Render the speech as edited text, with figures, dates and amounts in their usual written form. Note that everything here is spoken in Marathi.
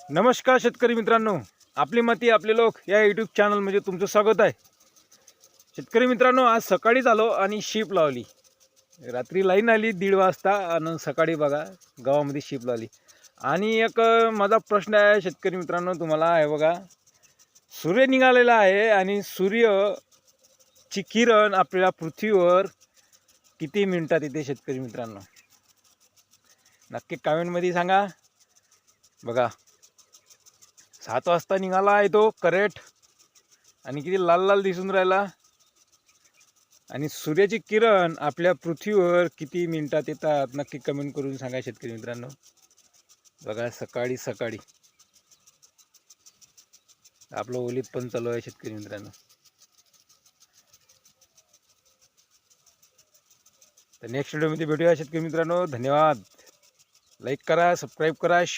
नमस्कार शेतकरी मित्रांनो, आपली माती आपले लोक या यूट्यूब चॅनलमध्ये तुमचं स्वागत आहे. शेतकरी मित्रांनो, आज सकाळीच आलो आणि शीप लावली. रात्री लाईन आली 1:30 वाजता आणि सकाळी बघा गावामध्ये शीप लावली. आणि एक माझा प्रश्न आहे शेतकरी मित्रांनो तुम्हाला, आहे बघा, सूर्य निघालेला आहे आणि सूर्यची किरण आपल्या पृथ्वीवर किती मिनिटात येते शेतकरी मित्रांनो? नक्की कमेंटमध्ये सांगा. बघा 7 वाजता निघाला आहे तो करेक्ट, आणि किती लाल लाल दिसून राहिला. आणि सूर्याची किरण आपल्या पृथ्वीवर किती मिनिटात येतात नक्की कमेंट करून सांगा शेतकरी मित्रांनो. बघा सकाळी सकाळी आपलं ओलीत पण चालू आहे शेतकरी मित्रांनो. तर नेक्स्ट व्हिडिओमध्ये भेटूया शेतकरी मित्रांनो. धन्यवाद. लाईक करा, सबस्क्राईब करा, शेअर